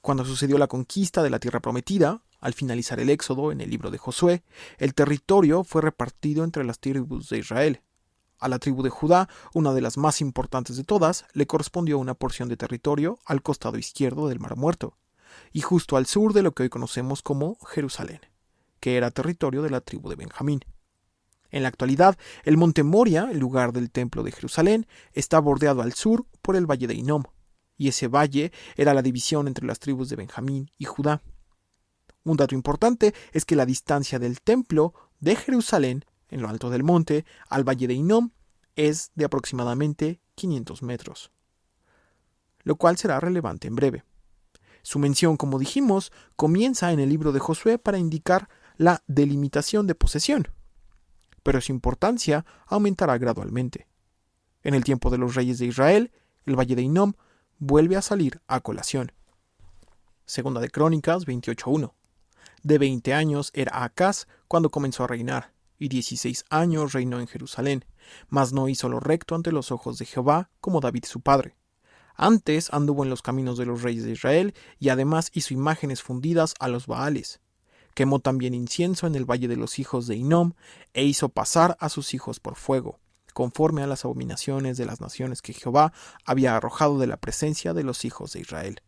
Cuando sucedió la conquista de la tierra prometida, al finalizar el éxodo en el libro de Josué, el territorio fue repartido entre las tribus de Israel. A la tribu de Judá, una de las más importantes de todas, le correspondió una porción de territorio al costado izquierdo del Mar Muerto, y justo al sur de lo que hoy conocemos como Jerusalén, que era territorio de la tribu de Benjamín. En la actualidad, el monte Moria, el lugar del templo de Jerusalén, está bordeado al sur por el valle de Hinnom, y ese valle era la división entre las tribus de Benjamín y Judá. Un dato importante es que la distancia del templo de Jerusalén, en lo alto del monte, al valle de Hinnom, es de aproximadamente 500 metros, lo cual será relevante en breve. Su mención, como dijimos, comienza en el libro de Josué para indicar la delimitación de posesión, pero su importancia aumentará gradualmente. En el tiempo de los reyes de Israel, el valle de Hinnom vuelve a salir a colación. Segunda de Crónicas 28:1. De 20 años era Acaz cuando comenzó a reinar, y 16 años reinó en Jerusalén, mas no hizo lo recto ante los ojos de Jehová como David su padre. Antes anduvo en los caminos de los reyes de Israel, y además hizo imágenes fundidas a los Baales. Quemó también incienso en el valle de los hijos de Hinnom, e hizo pasar a sus hijos por fuego, conforme a las abominaciones de las naciones que Jehová había arrojado de la presencia de los hijos de Israel.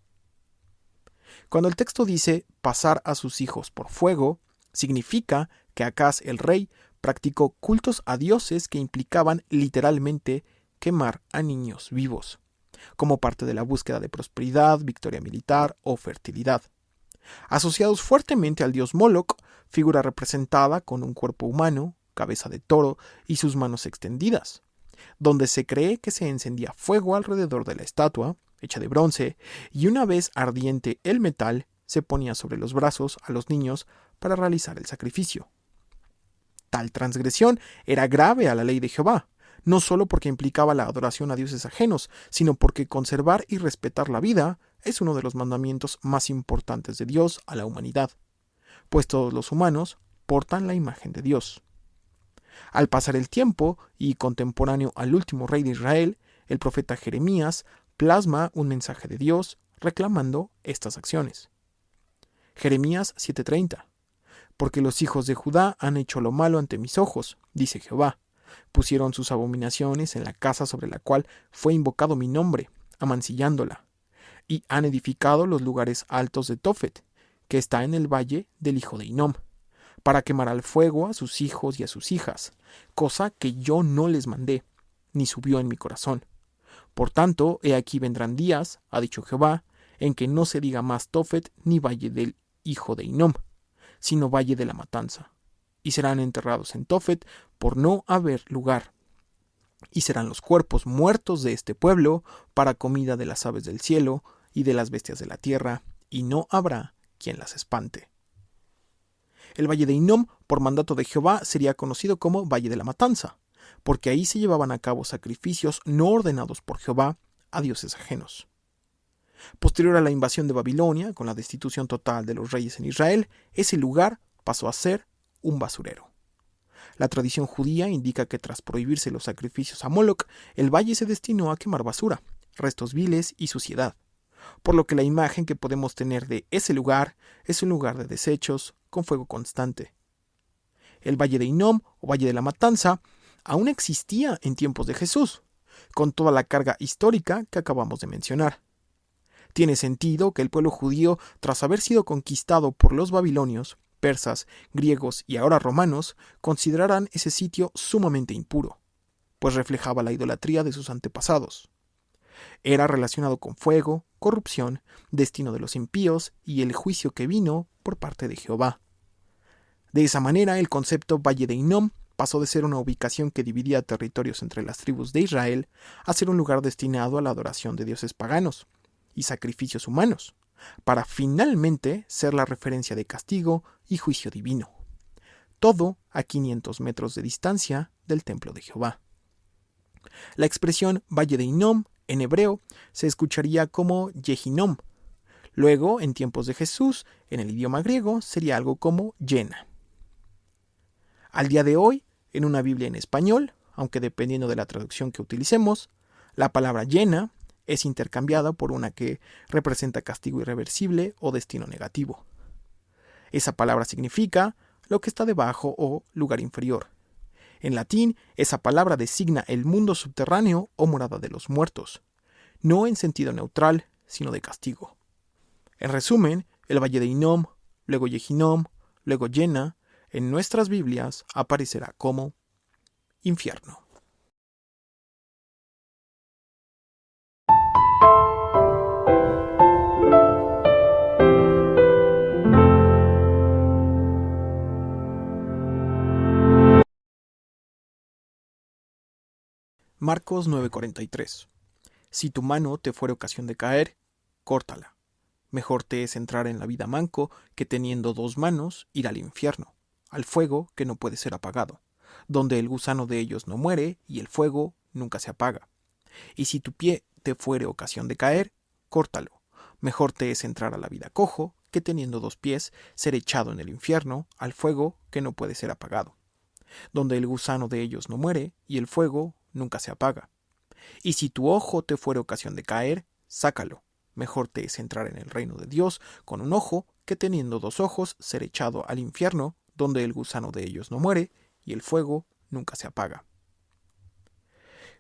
Cuando el texto dice pasar a sus hijos por fuego, significa que Acaz el rey practicó cultos a dioses que implicaban literalmente quemar a niños vivos, como parte de la búsqueda de prosperidad, victoria militar o fertilidad. Asociados fuertemente al dios Moloch, figura representada con un cuerpo humano, cabeza de toro y sus manos extendidas, donde se cree que se encendía fuego alrededor de la estatua, hecha de bronce, y una vez ardiente el metal, se ponía sobre los brazos a los niños para realizar el sacrificio. Tal transgresión era grave a la ley de Jehová, no solo porque implicaba la adoración a dioses ajenos, sino porque conservar y respetar la vida es uno de los mandamientos más importantes de Dios a la humanidad, pues todos los humanos portan la imagen de Dios. Al pasar el tiempo, y contemporáneo al último rey de Israel, el profeta Jeremías plasma un mensaje de Dios reclamando estas acciones. Jeremías 7:30. Porque los hijos de Judá han hecho lo malo ante mis ojos, dice Jehová. Pusieron sus abominaciones en la casa sobre la cual fue invocado mi nombre, amancillándola, y han edificado los lugares altos de Tofet, que está en el valle del hijo de Hinnom, para quemar al fuego a sus hijos y a sus hijas, cosa que yo no les mandé, ni subió en mi corazón. Por tanto, he aquí vendrán días, ha dicho Jehová, en que no se diga más Tofet ni valle del hijo de Hinnom, sino valle de la matanza, y serán enterrados en Tofet por no haber lugar. Y serán los cuerpos muertos de este pueblo para comida de las aves del cielo y de las bestias de la tierra, y no habrá quien las espante. El valle de Hinnom, por mandato de Jehová, sería conocido como Valle de la Matanza, porque ahí se llevaban a cabo sacrificios no ordenados por Jehová a dioses ajenos. Posterior a la invasión de Babilonia, con la destitución total de los reyes en Israel, ese lugar pasó a ser un basurero. La tradición judía indica que tras prohibirse los sacrificios a Moloch, el valle se destinó a quemar basura, restos viles y suciedad, por lo que la imagen que podemos tener de ese lugar es un lugar de desechos con fuego constante. El valle de Hinnom o Valle de la Matanza aún existía en tiempos de Jesús, con toda la carga histórica que acabamos de mencionar. Tiene sentido que el pueblo judío, tras haber sido conquistado por los babilonios, persas, griegos y ahora romanos, consideraran ese sitio sumamente impuro, pues reflejaba la idolatría de sus antepasados. Era relacionado con fuego, corrupción, destino de los impíos y el juicio que vino por parte de Jehová. De esa manera, el concepto Valle de Hinnom pasó de ser una ubicación que dividía territorios entre las tribus de Israel a ser un lugar destinado a la adoración de dioses paganos y sacrificios humanos, para finalmente ser la referencia de castigo y juicio divino. Todo a 500 metros de distancia del templo de Jehová. La expresión Valle de Hinnom en hebreo se escucharía como Yehinnom. Luego, en tiempos de Jesús, en el idioma griego, sería algo como Yena. Al día de hoy, en una Biblia en español, aunque dependiendo de la traducción que utilicemos, la palabra Yena es intercambiada por una que representa castigo irreversible o destino negativo. Esa palabra significa lo que está debajo o lugar inferior. En latín, esa palabra designa el mundo subterráneo o morada de los muertos, no en sentido neutral, sino de castigo. En resumen, el valle de Hinnom, luego Yehinnom, luego Yena, en nuestras Biblias aparecerá como infierno. Marcos 9:43. Si tu mano te fuere ocasión de caer, córtala. Mejor te es entrar en la vida manco que teniendo 2 manos ir al infierno, al fuego que no puede ser apagado, donde el gusano de ellos no muere y el fuego nunca se apaga. Y si tu pie te fuere ocasión de caer, córtalo. Mejor te es entrar a la vida cojo que teniendo 2 pies ser echado en el infierno, al fuego que no puede ser apagado, donde el gusano de ellos no muere y el fuego nunca se apaga. Y si tu ojo te fuere ocasión de caer, sácalo. Mejor te es entrar en el reino de Dios con un ojo que teniendo 2 ojos ser echado al infierno, donde el gusano de ellos no muere y el fuego nunca se apaga.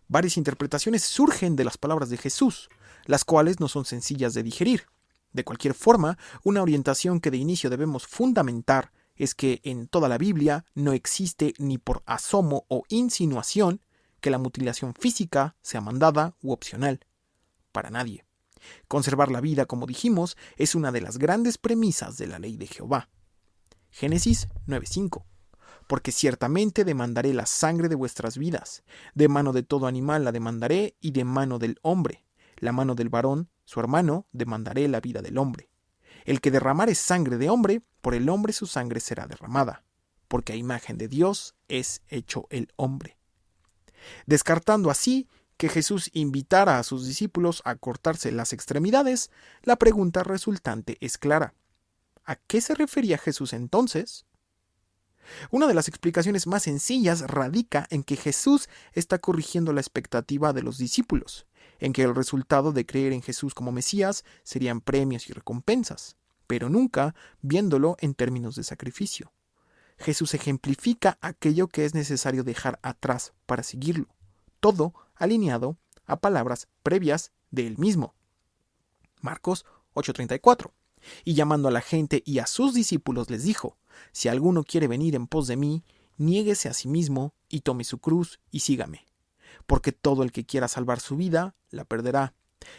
Varias interpretaciones surgen de las palabras de Jesús, las cuales no son sencillas de digerir. De cualquier forma, una orientación que de inicio debemos fundamentar es que en toda la Biblia no existe ni por asomo o insinuación que la mutilación física sea mandada u opcional. Para nadie. Conservar la vida, como dijimos, es una de las grandes premisas de la ley de Jehová. Génesis 9:5. Porque ciertamente demandaré la sangre de vuestras vidas, de mano de todo animal la demandaré, y de mano del hombre, la mano del varón, su hermano, demandaré la vida del hombre. El que derramare sangre de hombre, por el hombre su sangre será derramada, porque a imagen de Dios es hecho el hombre. Descartando así que Jesús invitara a sus discípulos a cortarse las extremidades, la pregunta resultante es clara. ¿A qué se refería Jesús entonces? Una de las explicaciones más sencillas radica en que Jesús está corrigiendo la expectativa de los discípulos, en que el resultado de creer en Jesús como Mesías serían premios y recompensas, pero nunca viéndolo en términos de sacrificio. Jesús ejemplifica aquello que es necesario dejar atrás para seguirlo, todo alineado a palabras previas de él mismo. Marcos 8:34. Y llamando a la gente y a sus discípulos les dijo: si alguno quiere venir en pos de mí, niéguese a sí mismo y tome su cruz y sígame. Porque todo el que quiera salvar su vida, la perderá,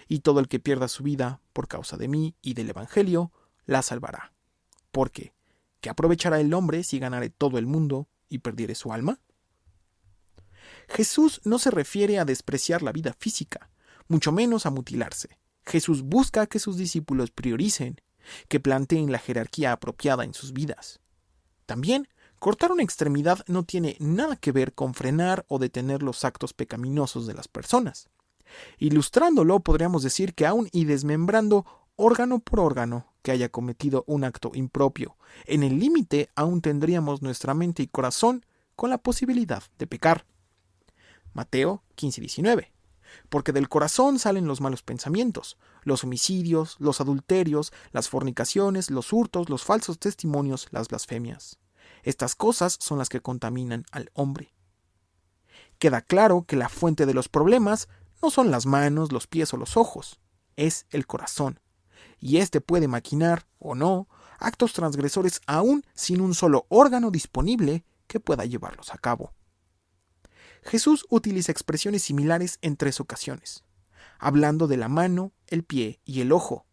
y todo el que pierda su vida por causa de mí y del Evangelio, la salvará. Porque ¿qué aprovechará el hombre si ganare todo el mundo y perdiere su alma? Jesús no se refiere a despreciar la vida física, mucho menos a mutilarse. Jesús busca que sus discípulos prioricen, que planteen la jerarquía apropiada en sus vidas. También, cortar una extremidad no tiene nada que ver con frenar o detener los actos pecaminosos de las personas. Ilustrándolo, podríamos decir que aun y desmembrando órgano por órgano que haya cometido un acto impropio, en el límite aún tendríamos nuestra mente y corazón con la posibilidad de pecar. Mateo 15:19. Porque del corazón salen los malos pensamientos, los homicidios, los adulterios, las fornicaciones, los hurtos, los falsos testimonios, las blasfemias. Estas cosas son las que contaminan al hombre. Queda claro que la fuente de los problemas no son las manos, los pies o los ojos, es el corazón. Y éste puede maquinar, o no, actos transgresores aún sin un solo órgano disponible que pueda llevarlos a cabo. Jesús utiliza expresiones similares en 3 ocasiones, hablando de la mano, el pie y el ojo,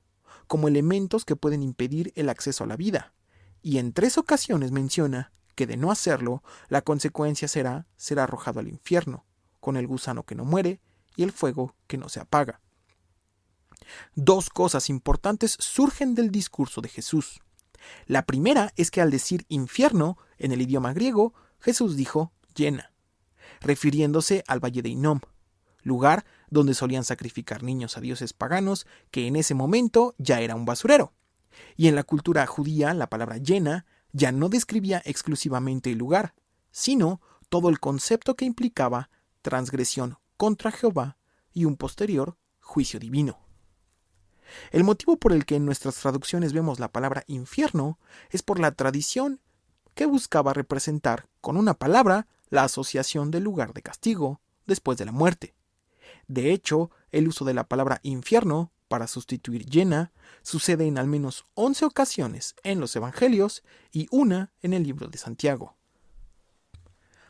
como elementos que pueden impedir el acceso a la vida, y en 3 ocasiones menciona que de no hacerlo, la consecuencia será ser arrojado al infierno, con el gusano que no muere y el fuego que no se apaga. 2 cosas importantes surgen del discurso de Jesús. La primera es que al decir infierno, en el idioma griego, Jesús dijo Yena, refiriéndose al valle de Hinnom, lugar donde solían sacrificar niños a dioses paganos, que en ese momento ya era un basurero. Y en la cultura judía, la palabra Yena ya no describía exclusivamente el lugar, sino todo el concepto que implicaba transgresión contra Jehová y un posterior juicio divino. El motivo por el que en nuestras traducciones vemos la palabra infierno es por la tradición que buscaba representar con una palabra la asociación del lugar de castigo después de la muerte. De hecho, el uso de la palabra infierno para sustituir Gehenna sucede en al menos 11 ocasiones en los Evangelios y una en el libro de Santiago.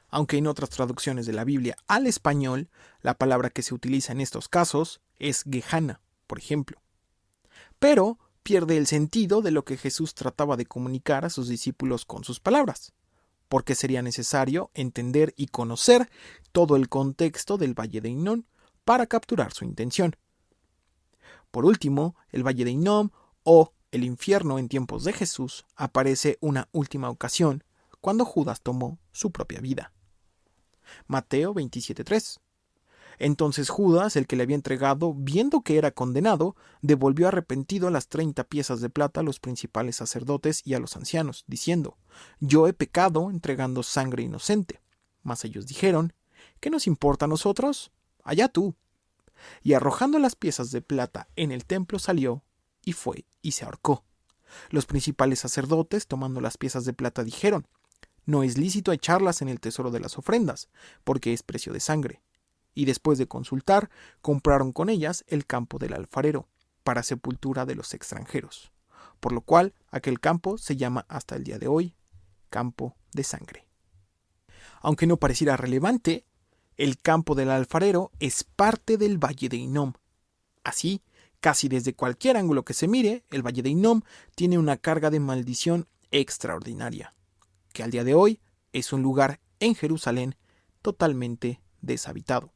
Aunque en otras traducciones de la Biblia al español, la palabra que se utiliza en estos casos es Gehenna, por ejemplo. Pero pierde el sentido de lo que Jesús trataba de comunicar a sus discípulos con sus palabras, porque sería necesario entender y conocer todo el contexto del Valle de Hinnom para capturar su intención. Por último, el Valle de Hinnom o el infierno en tiempos de Jesús aparece una última ocasión cuando Judas tomó su propia vida. Mateo 27:3. Entonces Judas, el que le había entregado, viendo que era condenado, devolvió arrepentido las 30 piezas de plata a los principales sacerdotes y a los ancianos, diciendo: Yo he pecado entregando sangre inocente. Mas ellos dijeron: ¿Qué nos importa a nosotros? Allá tú. Y arrojando las piezas de plata en el templo salió, y fue y se ahorcó. Los principales sacerdotes, tomando las piezas de plata, dijeron: No es lícito echarlas en el tesoro de las ofrendas, porque es precio de sangre. Y después de consultar, compraron con ellas el campo del alfarero, para sepultura de los extranjeros, por lo cual aquel campo se llama hasta el día de hoy campo de sangre. Aunque no pareciera relevante, el campo del alfarero es parte del Valle de Hinnom. Así, casi desde cualquier ángulo que se mire, el Valle de Hinnom tiene una carga de maldición extraordinaria, que al día de hoy es un lugar en Jerusalén totalmente deshabitado.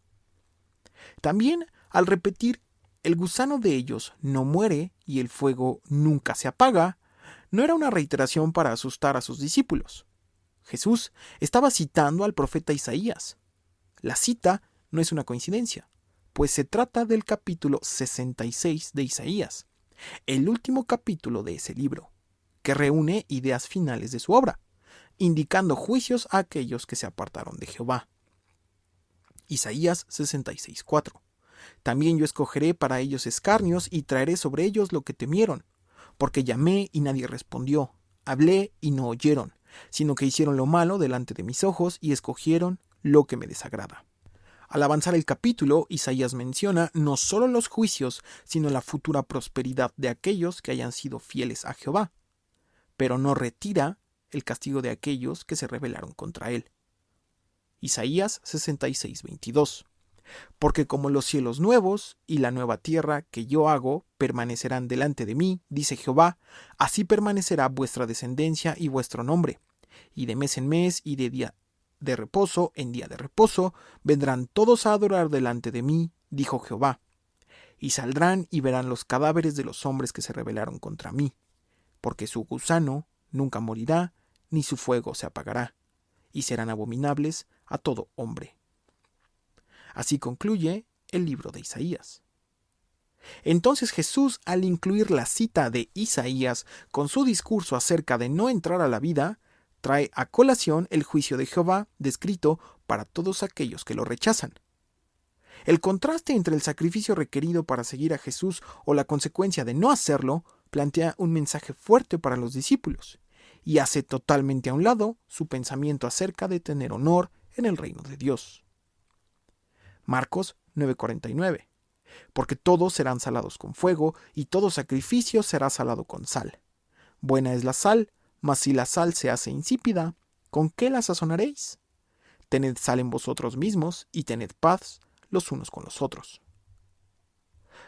También, al repetir el gusano de ellos no muere y el fuego nunca se apaga, no era una reiteración para asustar a sus discípulos. Jesús estaba citando al profeta Isaías. La cita no es una coincidencia, pues se trata del capítulo 66 de Isaías, el último capítulo de ese libro, que reúne ideas finales de su obra, indicando juicios a aquellos que se apartaron de Jehová. Isaías 66:4. También yo escogeré para ellos escarnios y traeré sobre ellos lo que temieron, porque llamé y nadie respondió, hablé y no oyeron, sino que hicieron lo malo delante de mis ojos y escogieron lo que me desagrada. Al avanzar el capítulo, Isaías menciona no solo los juicios, sino la futura prosperidad de aquellos que hayan sido fieles a Jehová, pero no retira el castigo de aquellos que se rebelaron contra él. Isaías 66:22. Porque como los cielos nuevos y la nueva tierra que yo hago permanecerán delante de mí, dice Jehová, así permanecerá vuestra descendencia y vuestro nombre. Y de mes en mes y de día de reposo en día de reposo vendrán todos a adorar delante de mí, dijo Jehová. Y saldrán y verán los cadáveres de los hombres que se rebelaron contra mí, porque su gusano nunca morirá, ni su fuego se apagará, y serán abominables a todo hombre. Así concluye el libro de Isaías. Entonces Jesús, al incluir la cita de Isaías con su discurso acerca de no entrar a la vida, trae a colación el juicio de Jehová descrito para todos aquellos que lo rechazan. El contraste entre el sacrificio requerido para seguir a Jesús o la consecuencia de no hacerlo plantea un mensaje fuerte para los discípulos y hace totalmente a un lado su pensamiento acerca de tener honor en el reino de Dios. Marcos 9:49. Porque todos serán salados con fuego, y todo sacrificio será salado con sal. Buena es la sal, mas si la sal se hace insípida, ¿con qué la sazonaréis? Tened sal en vosotros mismos, y tened paz los unos con los otros.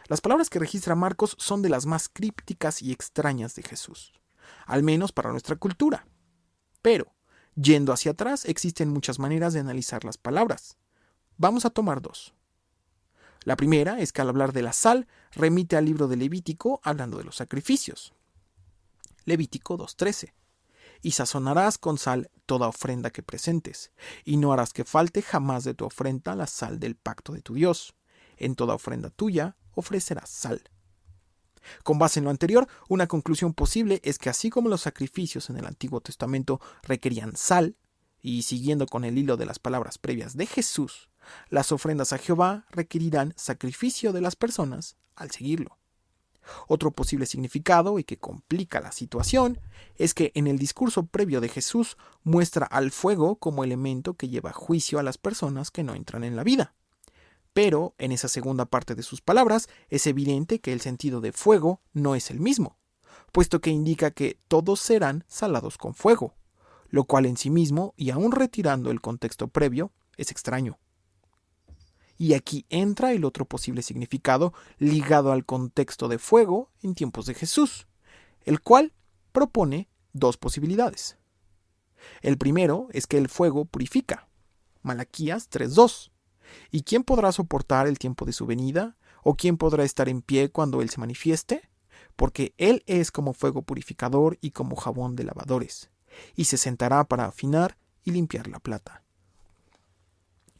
Las palabras que registra Marcos son de las más crípticas y extrañas de Jesús, al menos para nuestra cultura. Pero, yendo hacia atrás, existen muchas maneras de analizar las palabras. Vamos a tomar dos. La primera es que al hablar de la sal, remite al libro de Levítico hablando de los sacrificios. Levítico 2:13. Y sazonarás con sal toda ofrenda que presentes, y no harás que falte jamás de tu ofrenda la sal del pacto de tu Dios. En toda ofrenda tuya ofrecerás sal. Con base en lo anterior, una conclusión posible es que así como los sacrificios en el Antiguo Testamento requerían sal, y siguiendo con el hilo de las palabras previas de Jesús, Las ofrendas a Jehová requerirán sacrificio de las personas al seguirlo. Otro posible significado, y que complica la situación, es que en el discurso previo de Jesús muestra al fuego como elemento que lleva juicio a las personas que no entran en la vida. Pero en esa segunda parte de sus palabras es evidente que el sentido de fuego no es el mismo, puesto que indica que todos serán salados con fuego, lo cual en sí mismo, y aún retirando el contexto previo, es extraño. Y aquí entra el otro posible significado ligado al contexto de fuego en tiempos de Jesús, el cual propone dos posibilidades. El primero es que el fuego purifica, Malaquías 3:2. ¿Y quién podrá soportar el tiempo de su venida? ¿O quién podrá estar en pie cuando Él se manifieste? Porque Él es como fuego purificador y como jabón de lavadores, y se sentará para afinar y limpiar la plata.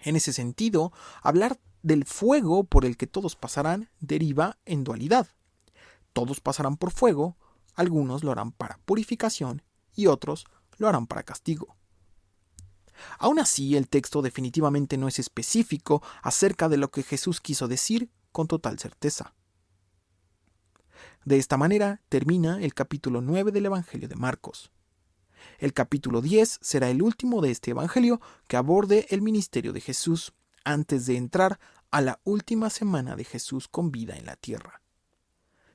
En ese sentido, hablar del fuego por el que todos pasarán deriva en dualidad. Todos pasarán por fuego, algunos lo harán para purificación y otros lo harán para castigo. Aún así, el texto definitivamente no es específico acerca de lo que Jesús quiso decir con total certeza. De esta manera termina el capítulo 9 del Evangelio de Marcos. El capítulo 10 será el último de este Evangelio que aborde el ministerio de Jesús antes de entrar a la última semana de Jesús con vida en la tierra.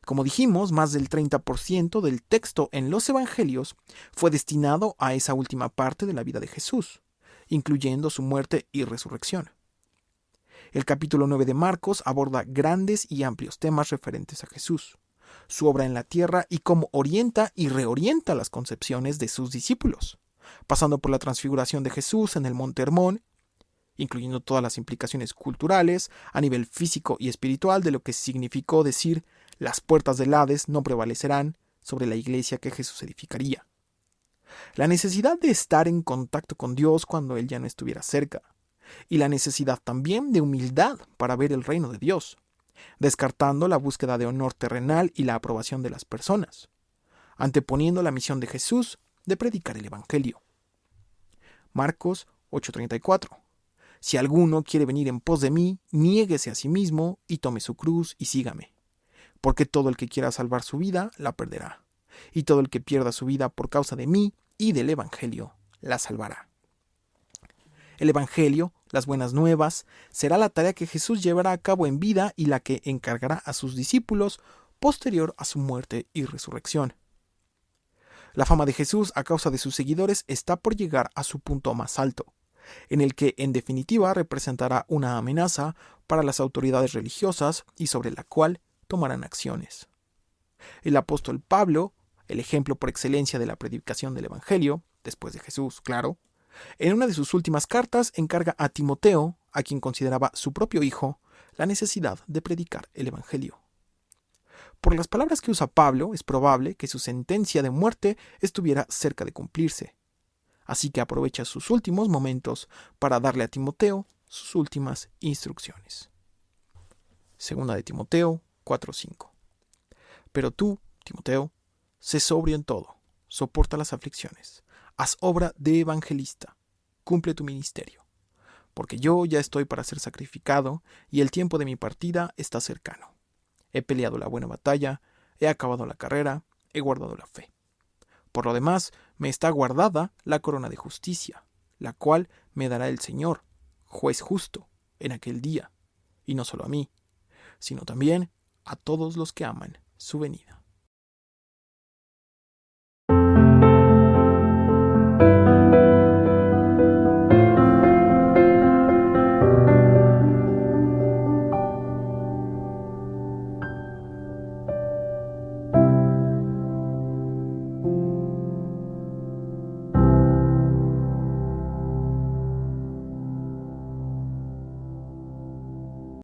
Como dijimos, más del 30% del texto en los Evangelios fue destinado a esa última parte de la vida de Jesús, incluyendo su muerte y resurrección. El capítulo 9 de Marcos aborda grandes y amplios temas referentes a Jesús, su obra en la tierra y cómo orienta y reorienta las concepciones de sus discípulos, pasando por la transfiguración de Jesús en el Monte Hermón, incluyendo todas las implicaciones culturales, a nivel físico y espiritual de lo que significó decir las puertas del Hades no prevalecerán sobre la iglesia que Jesús edificaría. La necesidad de estar en contacto con Dios cuando Él ya no estuviera cerca, y la necesidad también de humildad para ver el reino de Dios, descartando la búsqueda de honor terrenal y la aprobación de las personas, anteponiendo la misión de Jesús de predicar el Evangelio. Marcos 8:34. Si alguno quiere venir en pos de mí, niéguese a sí mismo y tome su cruz y sígame. Porque todo el que quiera salvar su vida, la perderá. Y todo el que pierda su vida por causa de mí y del Evangelio, la salvará. El Evangelio, las buenas nuevas, será la tarea que Jesús llevará a cabo en vida y la que encargará a sus discípulos posterior a su muerte y resurrección. La fama de Jesús a causa de sus seguidores está por llegar a su punto más alto, en el que en definitiva representará una amenaza para las autoridades religiosas y sobre la cual tomarán acciones. El apóstol Pablo, el ejemplo por excelencia de la predicación del Evangelio, después de Jesús, claro, en una de sus últimas cartas encarga a Timoteo, a quien consideraba su propio hijo, la necesidad de predicar el Evangelio. Por las palabras que usa Pablo, es probable que su sentencia de muerte estuviera cerca de cumplirse. Así que aprovecha sus últimos momentos para darle a Timoteo sus últimas instrucciones. Segunda de Timoteo 4:5. Pero tú, Timoteo, sé sobrio en todo, soporta las aflicciones, haz obra de evangelista, cumple tu ministerio, porque yo ya estoy para ser sacrificado y el tiempo de mi partida está cercano. He peleado la buena batalla, he acabado la carrera, he guardado la fe. Por lo demás, me está guardada la corona de justicia, la cual me dará el Señor, juez justo, en aquel día, y no solo a mí, sino también a todos los que aman su venida.